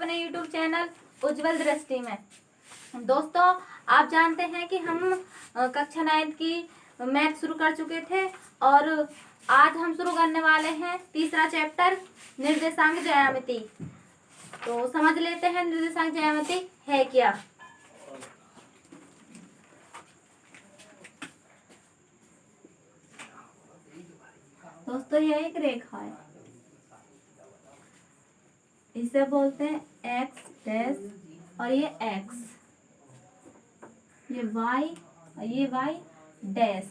अपने YouTube channel उज्जवल दृष्टि में। दोस्तों, आप जानते हैं कि हम कक्षा 9 की मैथ शुरू कर चुके थे और आज हम शुरू करने वाले हैं तीसरा चैप्टर निर्देशांक ज्यामिति। तो समझ लेते हैं निर्देशांक ज्यामिति है क्या। दोस्तों, यह एक रेखा है, इसे बोलते हैं एक्स डैश और ये एक्स, ये वाई और ये वाई डैश,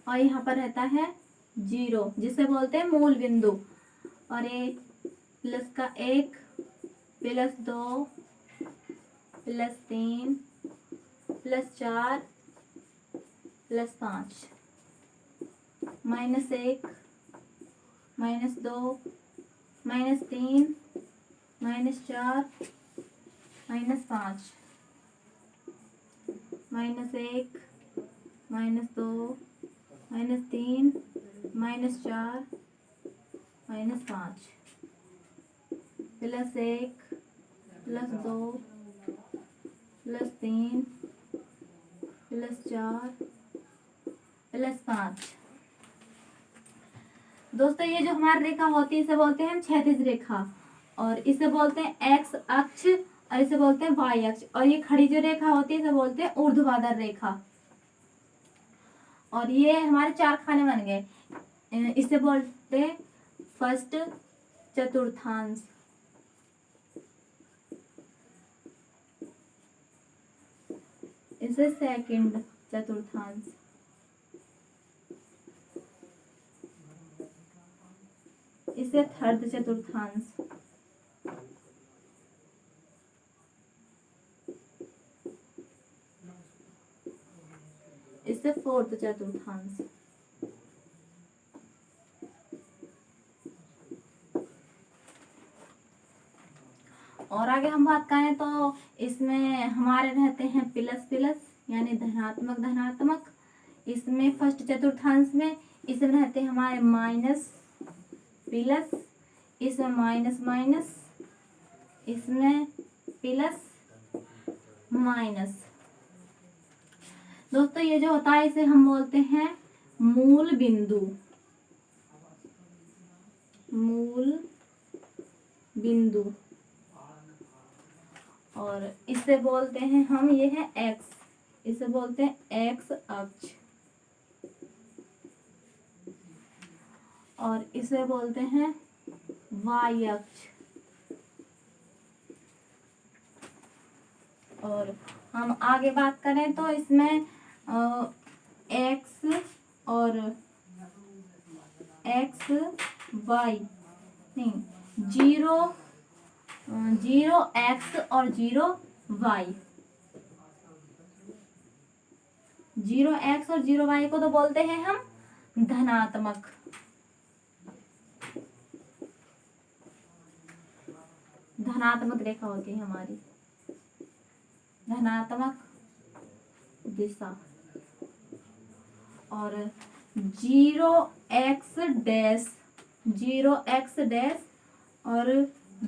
और यहाँ पर रहता है 0 जिसे बोलते हैं मूल बिंदु। और ये प्लस का 1 प्लस 2 प्लस 3 प्लस 4 प्लस 5 -1 -2 -3 -4 -5 -1 -2 -3 -4 -5 +1 +2 +3 +4 +5। दोस्तों, ये जो हमारी रेखा होती है इसे बोलते हैं हम क्षैतिज रेखा, और इसे बोलते हैं एक्स अक्ष और इसे बोलते हैं वाई अक्ष। और ये खड़ी जो रेखा होती है इसे बोलते हैं ऊर्ध्वाधर रेखा। और ये हमारे 4 खाने बन गए। इसे बोलते हैं फर्स्ट चतुर्थांश, इसे सेकंड चतुर्थांश, इसे थर्ड चतुर्थांश, इसे फोर्थ चतुर्थांश। और आगे हम बात करें तो इसमें हमारे रहते हैं प्लस प्लस यानी धनात्मक धनात्मक। इसमें फर्स्ट चतुर्थांश में इसमें रहते हैं हमारे माइनस प्लस, इसमें माइनस माइनस, इसमें प्लस माइनस। दोस्तों, ये जो होता है इसे हम बोलते हैं मूल बिंदु, मूल बिंदु। और इसे बोलते हैं हम, ये है एक्स, इसे बोलते हैं एक्स अक्ष, और इसे बोलते हैं वाई अक्ष। और हम आगे बात करें तो इसमें एक्स और एक्स वाई नहीं 0 एक्स और 0 वाई, 0 एक्स और 0 वाई को तो बोलते हैं हम धनात्मक। धनात्मक रेखा होती है हमारी, धनात्मक दिशा। और 0 एक्स डैश, 0 एक्स डैश और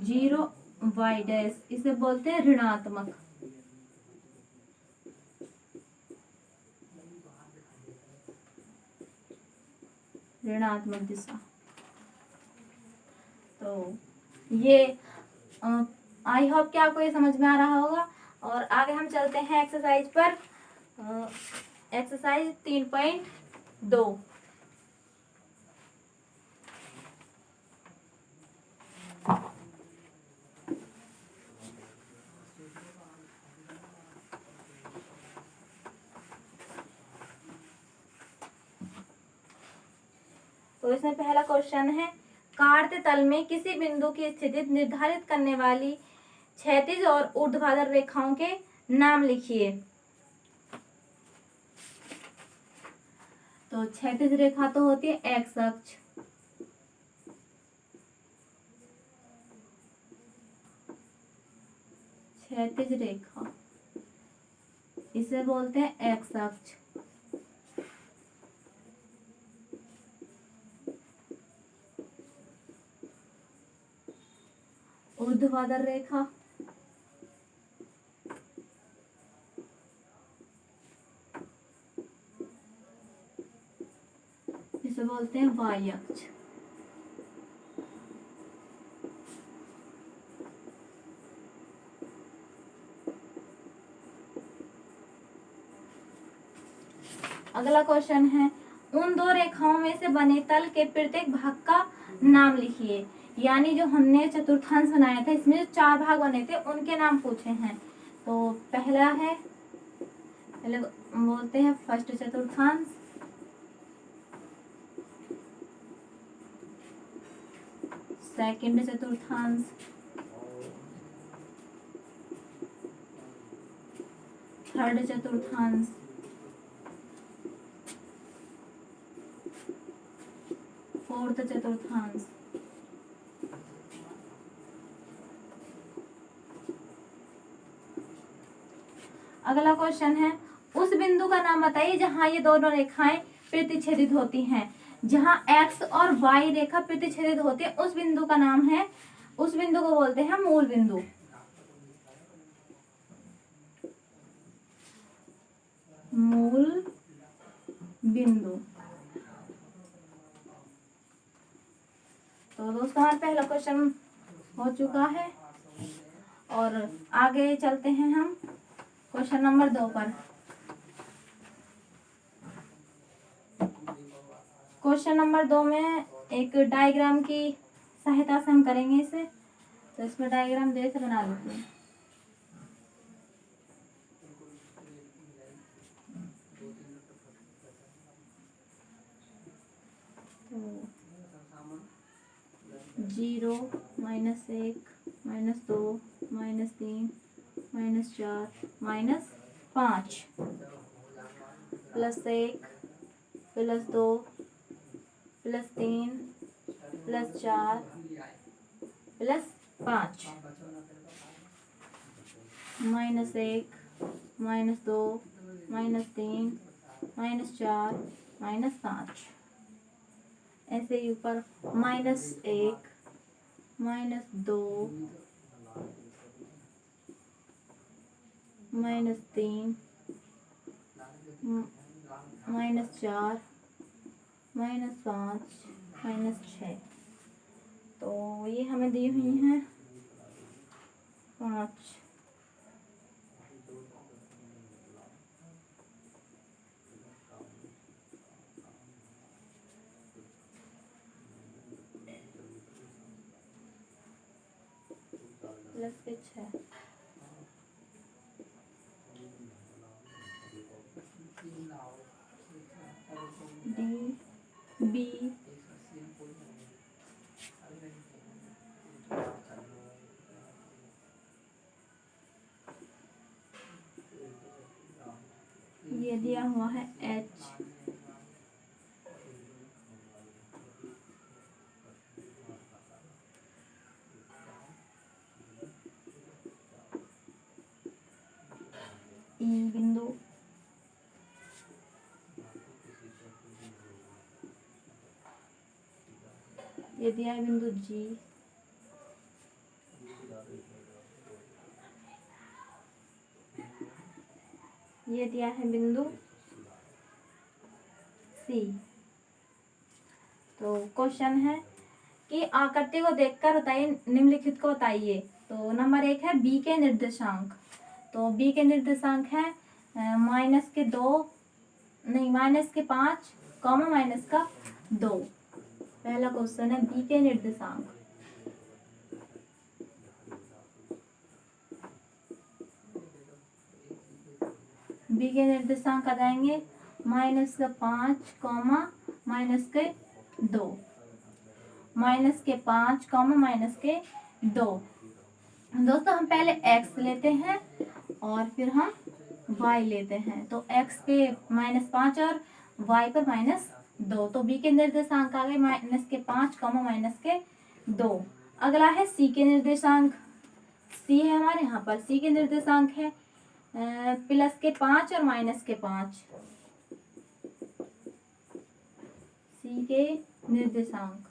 0 वाई डैश, इसे बोलते हैं ऋणात्मक। ऋणात्मक दिशा। तो ये आई होप कि आपको ये समझ में आ रहा होगा। और आगे हम चलते हैं एक्सरसाइज पर। एक्सरसाइज 3.2। तो इसमें पहला क्वेश्चन है, कार्य तल में किसी बिंदु की स्थिति निर्धारित करने वाली क्षैतिज और ऊर्ध्वाधर रेखाओं के नाम लिखिए। तो क्षैतिज रेखा तो होती है एक्स अक्ष, क्षैतिज रेखा इसे बोलते हैं एक्स अक्ष। ऊर्ध्वाधर रेखा, इसे बोलते हैं वाई अक्ष। अगला क्वेश्चन है, उन दो रेखाओं में से बने तल के प्रत्येक भाग का नाम लिखिए। यानी जो हमने चतुर्थांश बनाया था, इसमें जो 4 भाग बने थे उनके नाम पूछे हैं। तो पहला है, पहले बोलते हैं फर्स्ट चतुर्थांश, सेकंड चतुर्थांश, थर्ड चतुर्थांश, फोर्थ चतुर्थांश। अगला क्वेश्चन है, उस बिंदु का नाम बताइए जहां ये दोनों रेखाएं प्रतिच्छेदित होती हैं। जहां एक्स और वाई रेखा प्रतिच्छेदित होती है, उस बिंदु का नाम है, उस बिंदु को बोलते हैं मूल बिंदु। मूल बिंदु। तो दोस्तों हमारा पहला क्वेश्चन हो चुका है और आगे चलते हैं हम क्वेश्चन नंबर 2 पर। क्वेश्चन नंबर 2 में एक डायग्राम की सहायता से हम करेंगे इसे। तो इसमें डायग्राम दे से बना लेते हैं। तो 0, -1, -2, -3, -4, -5, +1, +2, +3, +4, +5, -1, -2, -3, -4, -5। ऐसे ही ऊपर -1, -2, -3, -4, -5, -6। तो ये हमें दी हुई हैं 5। प्लस के 6। डी बी ये दिया हुआ है एच। ई बिंदु, ये दिया है बिंदु जी। ये दिया है बिंदु सी। तो क्वेश्चन है कि आकृति को देखकर बताइए, निम्नलिखित को बताइए। तो नंबर 1 है बी के निर्देशांक। तो बी के निर्देशांक है -2, नहीं -5, -2। पहला क्वेश्चन है बी के निर्देशांक। बी के निर्देशांक आ जाएंगे -5, -2, -5, -2। दोस्तों हम पहले x लेते हैं और फिर हम y लेते हैं। तो x पे -5 और y पर -2। तो b के निर्देशांक आ गए -5, -2। अगला है c के निर्देशांक। c है हमारे यहाँ पर, c के निर्देशांक है +5 और -5। c के निर्देशांक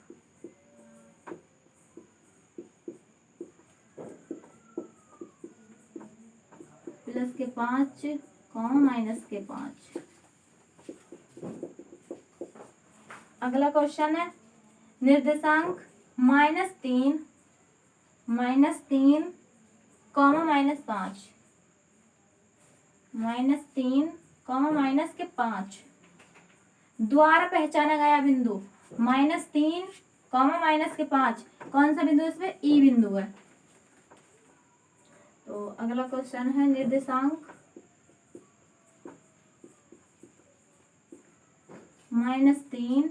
-5, -5। अगला क्वेश्चन है निर्देशांक -3, -3, -5, -3, -5 द्वारा पहचाना गया बिंदु। -3, -5 कौन सा बिंदु इसमें? ई बिंदु है। तो अगला क्वेश्चन है निर्देशांक -3,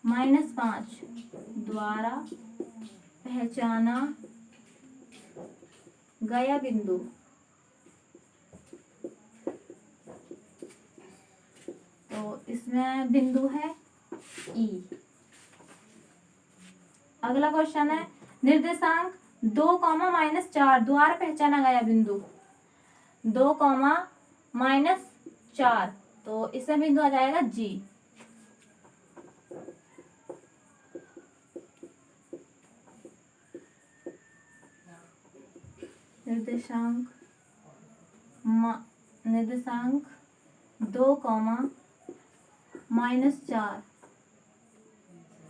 -5 द्वारा पहचाना गया बिंदु। तो इसमें बिंदु है ई। अगला क्वेश्चन है निर्देशांक 2, -4 द्वारा पहचाना गया बिंदु। 2, -4 तो इसमें बिंदु आ जाएगा जी। निर्देशांक 2, -4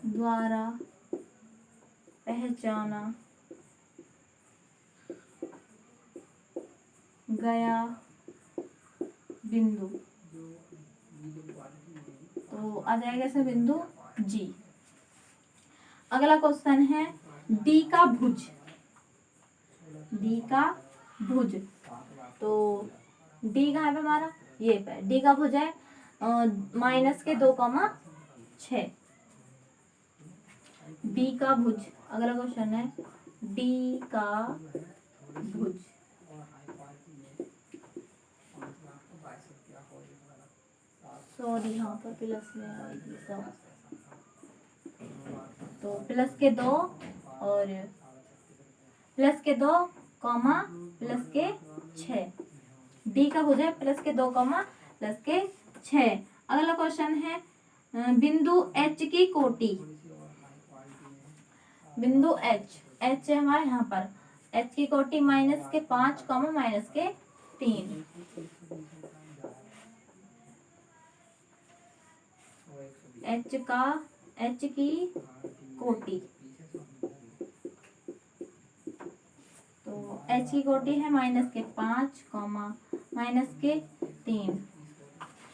द्वारा पहचाना गया बिंदु। तो आ जाएगा इसमें बिंदु जी। अगला क्वेश्चन है डी का भुज। डी का भुज तो डी कहाँ पे हमारा? ये पे डी का भुज है -2, 6। डी का भुज। अगला क्वेश्चन है डी का भुज। सॉरी यहाँ पर प्लस में आएगी सब। तो +2 और +2, +6 डी का भुज है +2, +6। अगला क्वेश्चन है बिंदु एच की कोटि। बिंदु एच है हमारे यहाँ पर। एच की कोटि -5, -3। एच की कोटि तो एच की कोटि है -5, -3।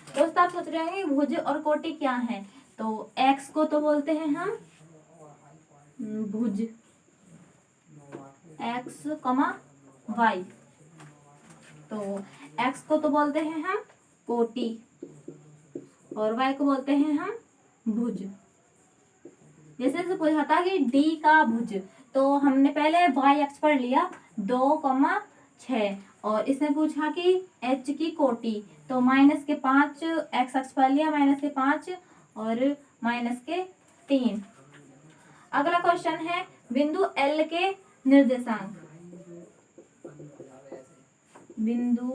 दोस्तों आप सोच रहे होंगे भुज और कोटि क्या है? तो एक्स को तो बोलते हैं हम भुज, x, y। तो x को तो बोलते हैं हम कोटि और y को बोलते हैं हम भुज। जैसे पूछा था कि d का भुज तो हमने पहले y अक्ष पर लिया 2, 6 और इसने पूछा कि h की कोटि तो -5 x अक्ष पर लिया -5 और -3। अगला क्वेश्चन है बिंदु L के निर्देशांक। बिंदु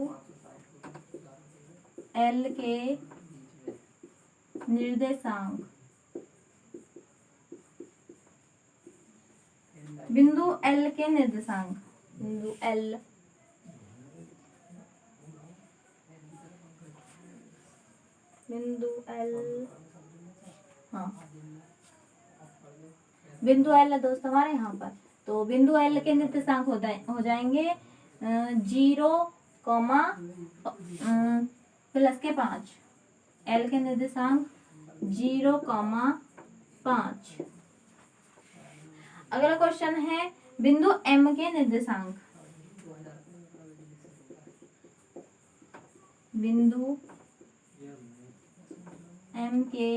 L के निर्देशांक। बिंदु L के निर्देशांक। बिंदु L हाँ बिंदु L है दोस्त हमारे यहाँ पर। तो बिंदु L के निर्देशांक हो जाएंगे 0, +5। L के निर्देशांक 0, 5। अगला क्वेश्चन है बिंदु M के निर्देशांक। बिंदु M के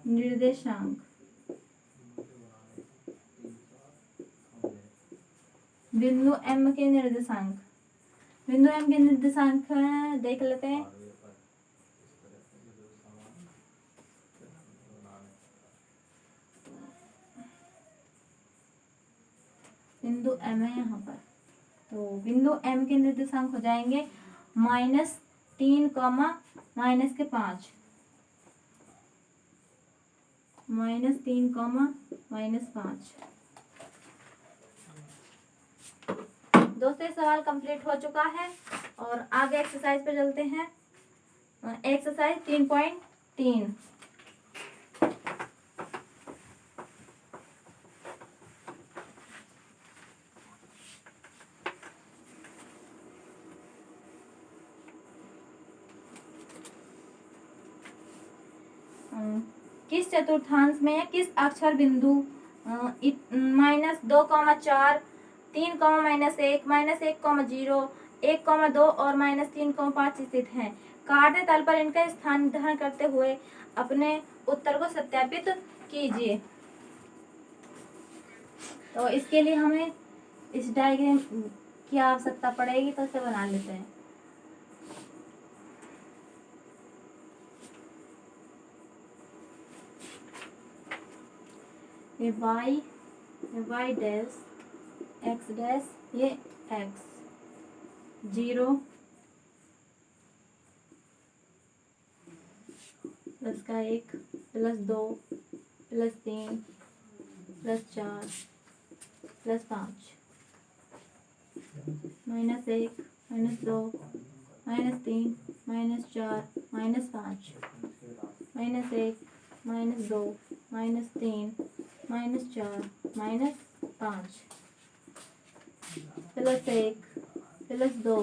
निर्देशांक। बिंदु M के निर्देशांक। बिंदु M के निर्देशांक देख लेते हैं। बिंदु M है यहाँ पर। तो बिंदु M के निर्देशांक हो जाएंगे -3, -5। -3, -5। दोस्तों सवाल कंप्लीट हो चुका है और आगे एक्सरसाइज पे चलते हैं। एक्सरसाइज 3.3। किस चतुर्थांश में किस अक्षर बिंदु -2,4, 3, -1, -1, 1,0, 1,2 और -3,5 स्थित हैं। काटे तल पर इनका स्थान निर्धारण करते हुए अपने उत्तर को सत्यापित कीजिए। तो इसके लिए हमें इस डायग्राम की आवश्यकता पड़ेगी, तो इसे बना लेते हैं। ये y डैश x डैश, ये x 0 प्लस का 1 प्लस 2 प्लस 3 प्लस 4 प्लस 5 -1 -2 -3 -4 -5 -1 -2 -3 -4 -5 +1 +2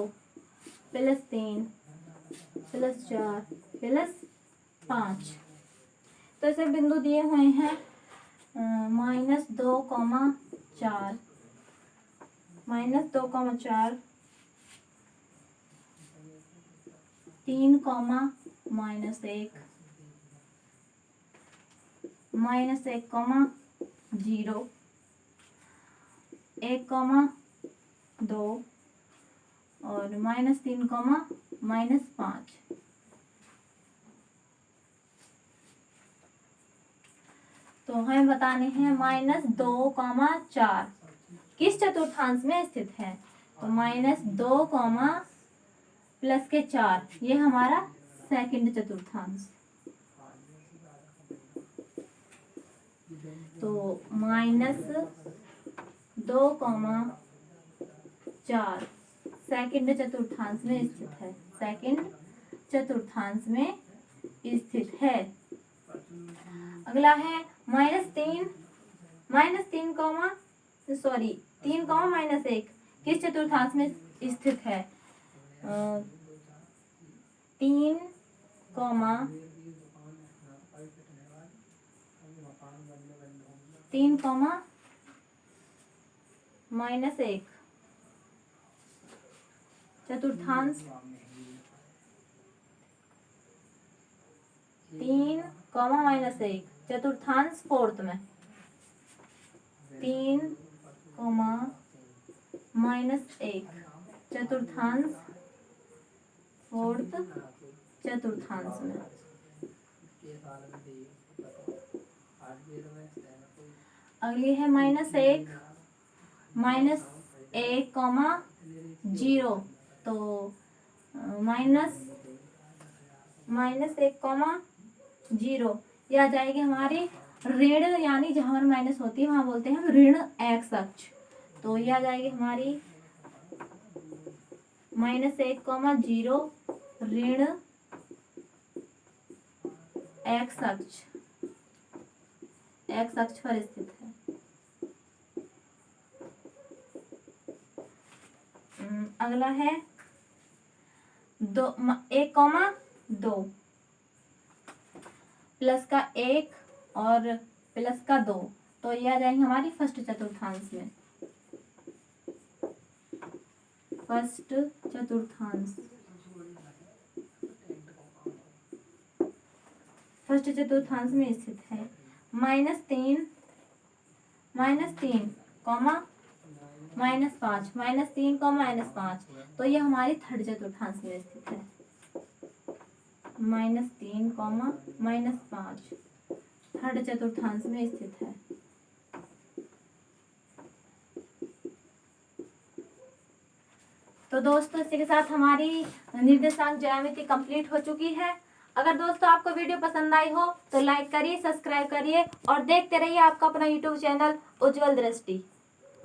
+3 +4 +5। तो ऐसे बिंदु दिए हुए हैं -2, -4 -2, 3, -1 -1, 0, 1, 2 और -3, -5। तो हमें बताने हैं -2, 4 किस चतुर्थांश में स्थित है। तो -2, प्लस के 4 ये हमारा सेकंड चतुर्थांश। तो -2, 4 सेकंड चतुर्थांश में स्थित है, सेकंड चतुर्थांश में स्थित है। अगला है -3, -3, -1 किस चतुर्थांश में स्थित है। 3, -1 चतुर्थांश, 3, -1 चतुर्थांश फोर्थ में, 3, -1 चतुर्थांश फोर्थ चतुर्थांश में। अगली है -1, -1, 0। तो -1, 0 ये आ जाएगी हमारी ऋण, यानी जहाँ पर माइनस होती है वहां बोलते हैं हम ऋण x अक्ष। तो ये आ जाएगी हमारी -1, 0 ऋण x अक्ष, x अक्ष पर स्थित है। अगला है 1, 2 प्लस का 1 और प्लस का 2। तो ये आ जाएंगे हमारी फर्स्ट चतुर्थांश में, फर्स्ट चतुर्थांश, फर्स्ट चतुर्थांश में स्थित है। -3, -3, -5 -3, -5 तो ये हमारी थर्ड चतुर्थांश में स्थित है। -3, -5 थर्ड चतुर्थांश में स्थित है। तो दोस्तों इसी के साथ हमारी निर्देशांक ज्यामिति कंप्लीट हो चुकी है। अगर दोस्तों आपको वीडियो पसंद आई हो तो लाइक करिए, सब्सक्राइब करिए और देखते रहिए आपका अपना यूट्यूब चैनल उज्जवल दृष्टि।